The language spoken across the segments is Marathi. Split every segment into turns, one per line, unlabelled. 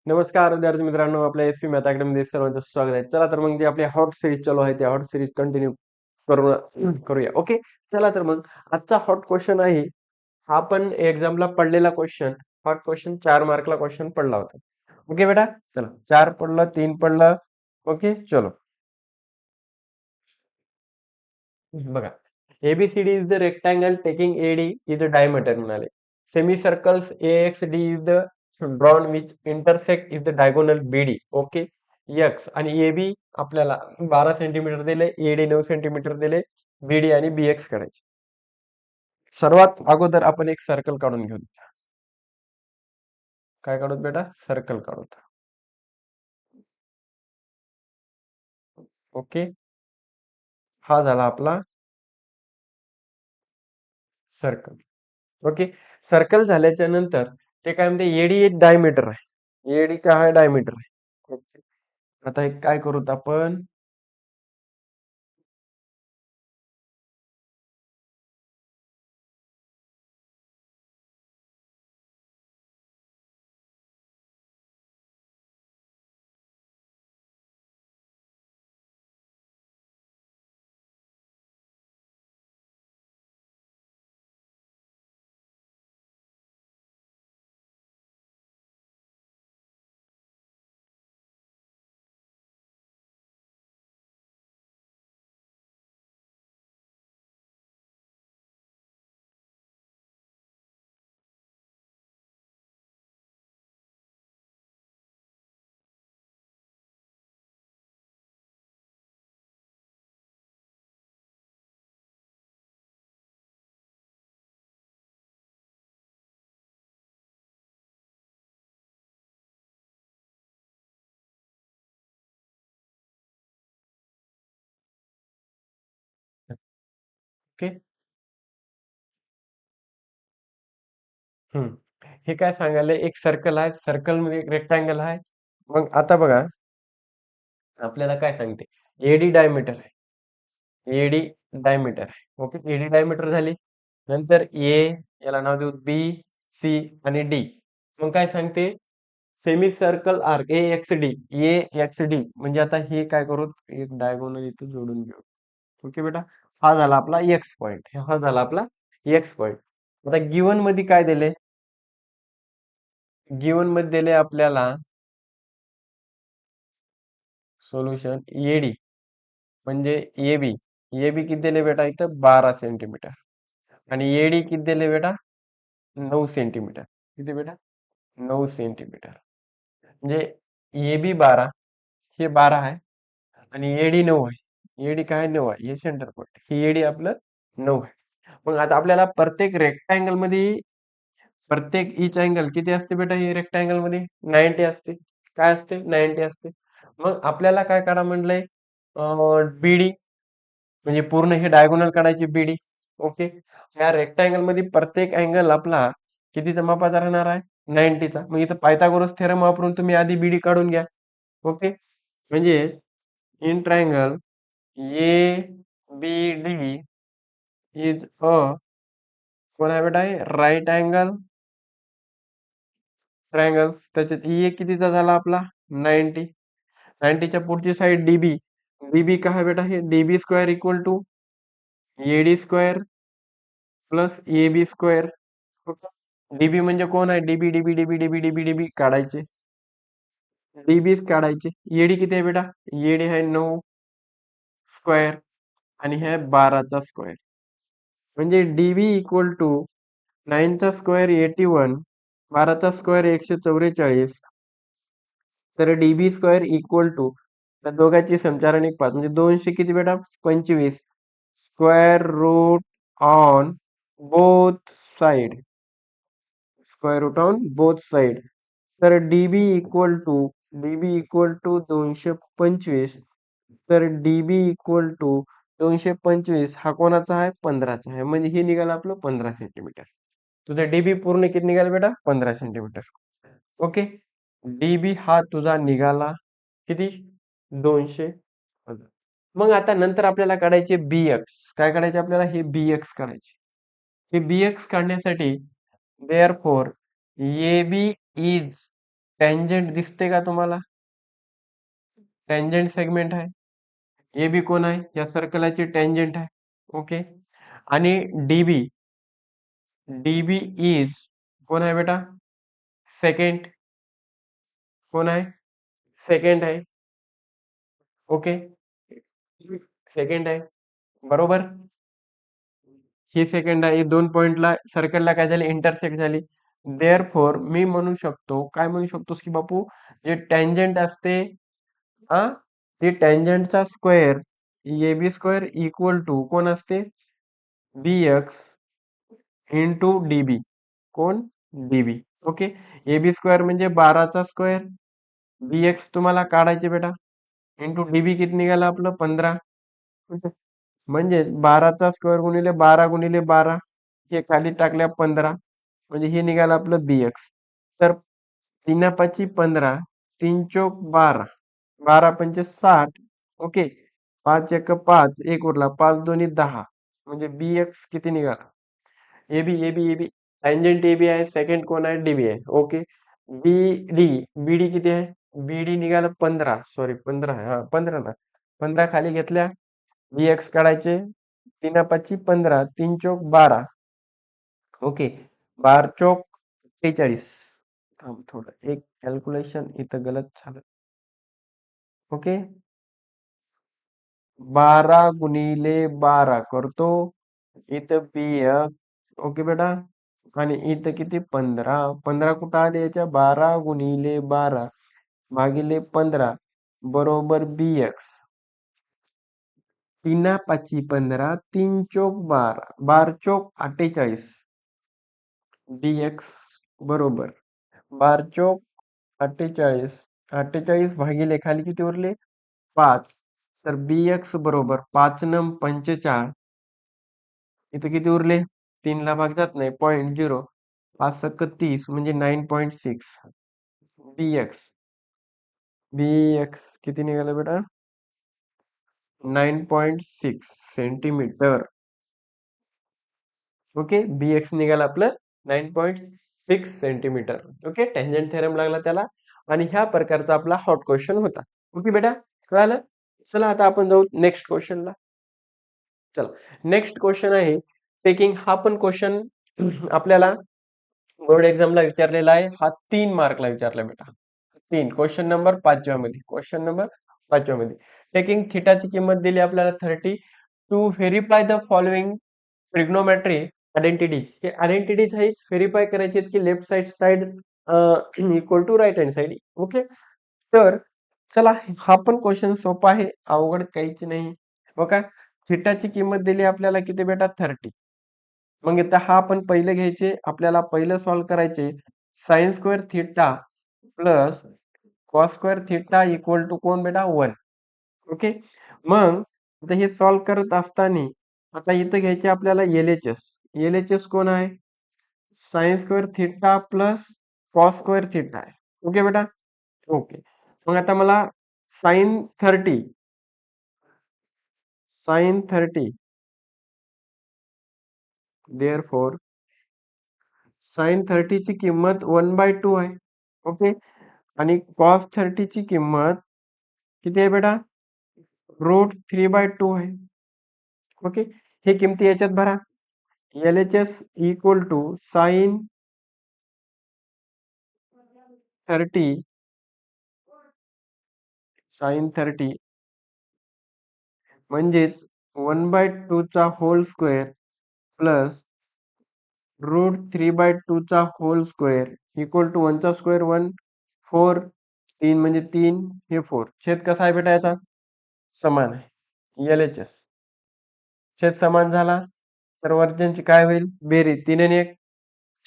नमस्कार विद्यार्थी मित्रांनो, आपल्या एस पी मॅथ अकॅडमीमध्ये सर्वांचं स्वागत आहे. चला तर मग जे आपली हॉट सिरीज चालू आहे त्या हॉट सिरीज कंटिन्यू करूया. ओके, चला तर मग आजचा हॉट क्वेश्चन आहे. हा पण एक्झामला पडलेला क्वेश्चन. हॉट क्वेश्चन 4 मार्कला क्वेश्चन पडला होता. ओके बेटा, चला 4 पडलं, 3 पडलं. ओके, चलो बघा. ABCD is the rectangle taking AD is the diameter म्हणाले. Semicircles AXD is the drawn which intersect is the diagonal BD. Okay, X आणि AB आपल्याला 12 सेंटीमीटर दिले, AD 9 सेंटीमीटर दिले, BD आणि BX काढायचे. सर्वात अगोदर आपण एक सर्कल काढून घेऊ. काय काढूत बेटा? सर्कल काढूत. ओके, हा झाला आपला सर्कल. ओके, सर्कल झाल्याच्या नंतर ते काय म्हणते, एडी एक डायमीटर आहे. एडी काय आहे? डायमीटर आहे. ओके, आता एक काय करूत आपण, ओके. हे काय सांगायला, एक सर्कल आहे, सर्कल मध्ये एक रेक्टँगल आहे. मग आता बघा, आपल्याला काय सांगते, एडी डायमीटर आहे. एडी डायमीटर आहे. ओके, एडी डायमीटर झाली. नंतर ए, याला नाव देऊ बी, सी आणि डी. मग काय सांगते, semi circle arc A x D. A x D म्हणजे आता हे काय करू, एक डायगोनल इथं जोडून घेऊ. ओके बेटा, हा झाला आपला एक्स पॉइंट, हा झाला आपला एक्स पॉइंट. आता गिवन मध्ये काय दिले, गिवन मध्ये दिले आपल्याला सोल्युशन एडी म्हणजे एबी. एबी किती दिले बेटा? इथं 12 सेंटीमीटर. आणि एडी किती दिले बेटा? 9 सेंटीमीटर. किती बेटा? 9 सेंटीमीटर. म्हणजे एबी 12, हे 12 आहे आणि एडी 9 आहे. एडी काय? 9 आहे. हे सेंटर पॉइंट, हे एडी आपलं 9 आहे. मग आता आपल्याला प्रत्येक रेक्टँगल मध्ये, प्रत्येक इच अँगल किती असते बेटा? हे रेक्टँगल मध्ये 90 असते. काय असते? 90 असते. मग आपल्याला काय काढा म्हणलंय, बीडी म्हणजे पूर्ण हे डायगोनल काढायची बीडी. ओके, या रेक्टँगल मध्ये प्रत्येक अँगल आपला कितीचा मापाचा राहणार आहे? 90चा. मग इथं पायथागोरस थेरम वापरून तुम्ही आधी बीडी काढून घ्या. ओके, म्हणजे in triangle A B D is a, कोण आहे बेटा? Right angle triangle. त्याच्यात ए कितीचा झाला आपला? 90. 90च्या पुढची साईड डीबी. डीबी काय आहे बेटा? हे DB square equal to AD square plus A B square. DB म्हणजे कोण आहे? DB DB DB DB DB DB काढायचे, डीबी काढायचे. एडी किती आहे बेटा? एडी आहे 9 स्क्वेअर आणि हे 12चा स्क्वेअर. म्हणजे डीबी इक्वल टू 9चा स्क्वेअर 81, 12चा स्क्वेअर 144. तर डीबी स्क्वेअर इक्वल टू, त्या दोघांची समचार आणि 5 म्हणजे 200 किती बेटा? 25 square root on both side. Square root on both side. तर डीबी इक्वल टू 225. तर डीबी इक्वल टू 225 हा कोणाचा आहे? 15चा आहे. म्हणजे हे निघालं आपलं 15 सेंटीमीटर. तुझा डीबी पूर्ण किती निघाल बेटा? 15 सेंटीमीटर. ओके, डीबी हा तुझा निघाला किती? 200. मग आता नंतर आपल्याला काढायचे बीएक्स. काय काढायचे आपल्याला? हे बीएक्स काढायचे. हे बीएक्स काढण्यासाठी therefore AB is टँजंट दिसते का तुम्हाला? टँजंट सेगमेंट आहे. ए बी कोण आहे? या सर्कलाची टँजंट आहे. ओके. आणि डीबी, डीबी इज कोण आहे बेटा? सेकंड. कोण आहे? सेकंड आहे. ओके. सेकंड आहे. बरोबर. ही सेकंड आहे. दोन पॉइंटला सर्कलला काय झाली? इंटरसेक्ट झाली. देअर फोर मी म्हणू शकतो, काय म्हणू शकतोस की बापू, जे टँजंट असते हा, ती टँजंटचा square A B square equal to कोण असते? B X into DB. कोण? DB. Okay. A B square म्हणजे 12चा स्क्वेअर, बी एक्स तुम्हाला काढायचे बेटा, इंटू डीबी किती निघाला आपलं? 15. म्हणजे 12चा स्क्वेअर गुणिले 12 गुणिले 12, हे खाली टाकल्या 15, म्हणजे हे निघालं आपलं बी एक्स. तर 3×5 = 15, 3×4 = 12, 12×5 = 60. ओके. 5×1 = 5, एक उरला, 5×2 = 10, म्हणजे बी एक्स किती निघाला? A B A B A B tangent A B आहे. सेकंड कोण आहे? डीबी आहे. ओके. बी डी, बी डी किती आहे? बी डी निघालं 15, सॉरी 15 आहे, हा 15 ना. 15 खाली घेतल्या, बी एक्स काढायचे, 3×5 = 15, 3×4 = 12. ओके. 12×4 = 48. थांब थोडं, एक कॅल्क्युलेशन इथं गलत झालं. ओके. 12×12 करतो, इथं बी एक्स. ओके बेटा. आणि इथं किती? 15. 15 कुठं आले याच्या? 12×12 भागिले 15 बरोबर बी एक्स. 3×5 = 15, 3×4 = 12, 12×4 = 48. बी एक्स बरोबर 12×4 = 48. 48 भागिले खाली किती उरले? 5. तर बी एक्स बरोबर 5×9 = 45. इथं किती उरले? 3ला भाग जात नाही, 0.0. 5×6 = 30, म्हणजे 9.6. बी एक्स, बी एक्स किती निघालं बेटा? 9.6 सेंटीमीटर. ओके. बी एक्स निघालं आपलं 9.6 सेंटीमीटर. ओके. टँजंट थेरम लागला त्याला. आणि ह्या प्रकारचा आपला हॉट क्वेश्चन होता. ओके बेटा, कळालं? चला आता आपण जाऊ नेक्स्ट क्वेश्चनला. चला, नेक्स्ट क्वेश्चन आहे टेकिंग. हा पण क्वेश्चन आपल्याला बोर्ड एक्झामला विचारलेला आहे. हा 3 मार्कला विचारला बेटा. 3, क्वेश्चन नंबर 5व्या मध्ये. क्वेश्चन नंबर 5व्या मध्ये टेकिंग थिटाची किंमत दिली आपल्याला 30 to verify the following trigonometry identities. हे आयडेंटिटीज आहेत, व्हेरीफाय करायचे आहेत की left side equal to right hand side. Okay. तर चला, हा पण क्वेश्चन सोपा आहे, अवघड काहीच नाही. बघा, थिटाची किंमत दिली आपल्याला किती बेटा? 30. मग इथं हा आपण पहिले घ्यायचे, आपल्याला पहिलं सॉल्व्ह करायचे. Sine square theta plus cos square theta equal to कोण बेटा? 1. ओके. मग आता हे सॉल्व्ह करत असताना आता इथं घ्यायचे आपल्याला एलएचएस. एलएचएस कोण आहे? Sign square theta plus cos square theta आहे. ओके बेटा. ओके. मग आता मला साइन 30, साइन 30 देअरफॉर साइन 30 ची किंमत 1/2 आहे. ओके. आणि कॉस 30 ची किंमत किती आहे बेटा? √3/2 आहे. ओके. हे किमती याच्यात भरा. LHS equal to sine 30, sine 30 म्हणजेच 1/2 चा होल स्क्वेअर प्लस √3/2 चा होल स्क्वेअर इक्वल टू 1 चा स्क्वेअर 1, 4, 3 म्हणजे 3, हे 4. छेद कसा आहे बेटा याचा? समान आहे. एलएचएस छेद समान झाला तर वर्जनची काय होईल? बेरीज. 3 आणि 1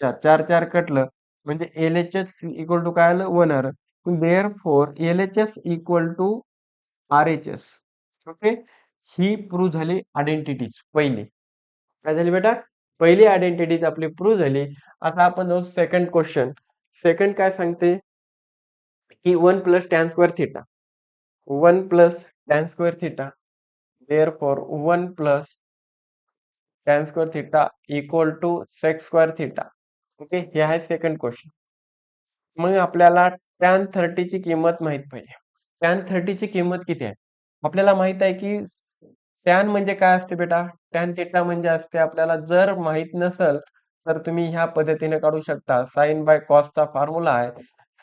4, 4 4 कटलं, म्हणजे एलएचएस इक्वल टू काय आलं? 1 आलं. Therefore LHS equal to RHS. Okay. ही प्रूव्ह झाली आयडेंटिटीज पहिली. काय झाली बेटा? पहिली आयडेंटिटीज आपली प्रूव्ह झाली. आता आपण जाऊ सेकंड क्वेश्चन. सेकंड काय सांगते की 1 + tan square theta, 1 + tan square theta, therefore 1 + tan square theta equal to sec square theta. Okay. हे आहे सेकंड क्वेश्चन. मग आपल्याला टॅन 30 ची किंमत माहित पाहिजे. टॅन 30 ची किंमत किती आहे? आपल्याला माहित आहे की टॅन म्हणजे काय असते बेटा? टॅन थिटा म्हणजे असते आपल्याला जर माहित नसेल तर तुम्ही ह्या पद्धतीने काढू शकता. साइन बाय कॉसचा फॉर्म्युला आहे.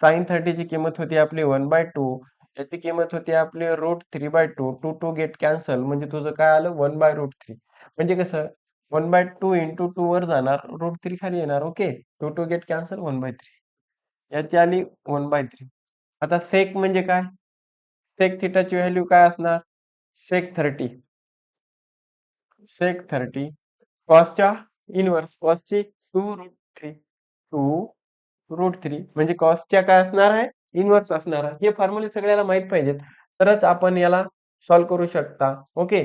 साइन 30 ची किंमत होती आपली 1/2. याची किंमत होती आपली √3/2. 2 2 गेट कॅन्सल म्हणजे तुझं काय आलं 1/√3. म्हणजे कसं 1/2 इंटू 2 वर जाणार √3 खाली येणार. Okay 2 2 get cancel 1/3. याची आली 1/3. आता सेक म्हणजे काय? सेक थिटाची व्हॅल्यू काय असणार? सेक 30. सेक 30 कॉसच्या इनव्हर्स कॉसची 2√3. 2√3 म्हणजे कॉसच्या काय असणार आहे? इनव्हर्स असणार आहे. हे फॉर्म्युले सगळ्याला माहित पाहिजेत. तरच आपण याला सॉल्व्ह करू शकता. ओके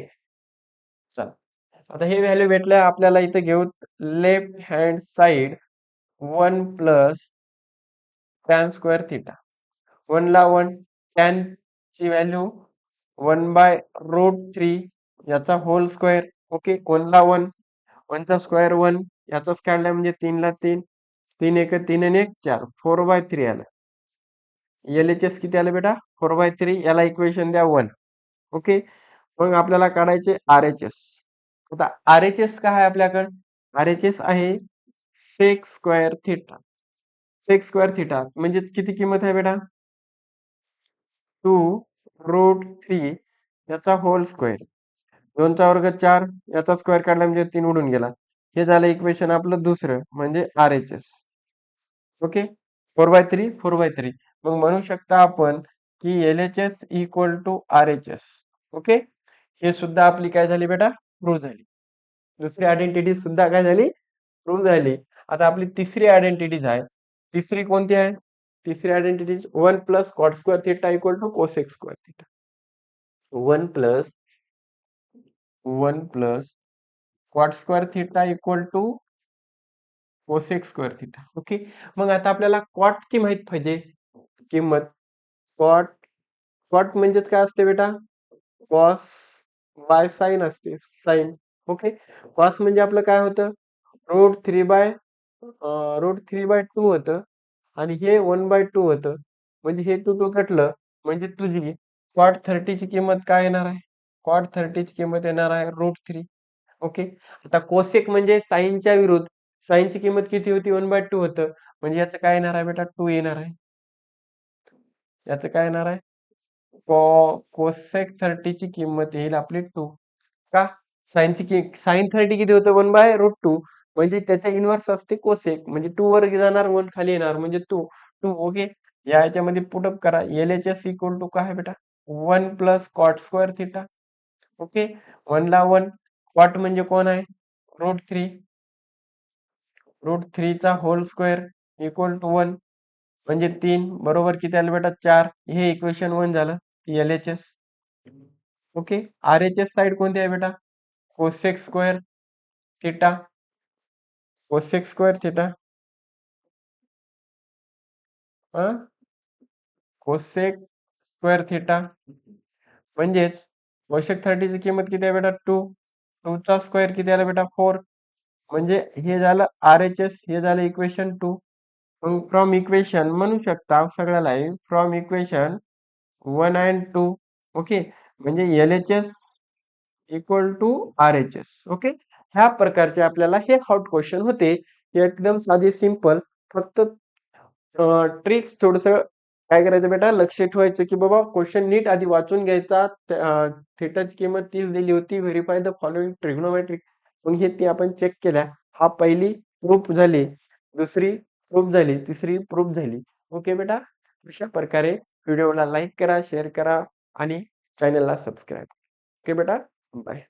चला. आता हे व्हॅल्यू भेटल्या आपल्याला इथे घेऊ left hand side 1 plus tan square theta. 1 ला 1 टॅन ची व्हॅल्यू 1/√3 याचा होल स्क्वेअर. ओके 1 ला 1 1 चा स्क्वेअर 1 याचाच काढला म्हणजे 3 ला 3 3 एक 3 आणि 1 4 4/3 आलं. LHS किती आलं बेटा 4/3. याला इक्वेशन द्या 1. ओके मग आपल्याला काढायचे RHS. आता RHS काय आहे आपल्याकडे? RHS आहे sec square theta. Sec square theta म्हणजे किती किंमत आहे बेटा? 2√3 याचा होल स्क्वेअर. 2 चा वर्ग 4 याचा स्क्वेअर काढला म्हणजे 3 उडून गेला. हे झालं इक्वेशन आपलं दुसरं म्हणजे RHS. ओके 4/3 4/3. मग म्हणू शकता आपण की LHS equal to RHS. Okay हे सुद्धा आपली काय झाली बेटा? प्रूव्ह झाली. दुसरी आयडेंटिटी सुद्धा काय झाली? प्रूव्ह झाली. आता आपली तिसरी आयडेंटिटीज आहे. तिसरी कोणती आहे? तिसरी identity 1 plus cot square theta equal to cosec square theta. 1 plus cot square theta equal to cosec square theta. Okay मग आता आपल्याला कॉटची माहित पाहिजे किंमत. कॉट कॉट म्हणजेच काय असते बेटा? कॉस बाय साइन असते. साइन. ओके कॉस म्हणजे आपलं काय होतं? √3/2 होतं आणि हे 1/2 होतं. म्हणजे हे 2 2 कटलं म्हणजे तुझी कॉट 30 ची किंमत काय येणार आहे? कॉट 30 ची किंमत येणार आहे √3. ओके आता कोसेक म्हणजे साइनच्या विरुद्ध. साइनची किंमत किती होती? 1/2 होतं. म्हणजे याचं काय येणार आहे बेटा? 2 येणार आहे. याचं काय येणार आहे? कोसेक 30 ची किंमत येईल आपली 2. का? साइन 30 किती होतं? 1/√2 म्हणजे त्याच्या इन्व्हर्स असते कोसेक म्हणजे 2 वर जाणार 1 खाली येणार म्हणजे 2 2. ओके या याच्यामध्ये पुटअप करा. LHS इक्वल टू काय आहे बेटा? 1 plus cot square theta. Okay 1 ला 1 कॉट म्हणजे कोण आहे? √3. √3 चा होल स्क्वेअर इक्वल टू 1 म्हणजे 3 बरोबर किती आलं बेटा? 4. हे इक्वेशन 1 झालं. LHS. ओके RHS साइड कोणती आहे बेटा? Cosec square theta. Cosec square theta cosec square theta म्हणजेच कोसेक 30 ची किंमत किती आहे बेटा? 2. 2 चा स्क्वेअर किती आला बेटा? 4. म्हणजे हे झालं RHS. हे झालं इक्वेशन 2. मग फ्रॉम इक्वेशन म्हणू शकता सगळ्याला फ्रॉम इक्वेशन 1 अँड 2. ओके म्हणजे LHS equal to RHS. Okay ह्या प्रकारचे आपल्याला हे हॉट क्वेश्चन होते. हे एकदम साधे सिंपल. फक्त ट्रिक्स थोडस काय करायचं बेटा? लक्ष ठेवायचं की बाबा क्वेश्चन नीट आधी वाचून घ्यायचा. थिटाची किंमत 30 दिली होती. Verify the following trigonometric. मग हे ती आपण चेक केल्या. हा पहिली प्रूफ झाली. दुसरी प्रूफ झाली. तिसरी प्रूफ झाली. ओके बेटा अशा प्रकारे व्हिडिओला लाईक करा, शेअर करा आणि चॅनलला सबस्क्राईब. ओके बेटा बाय.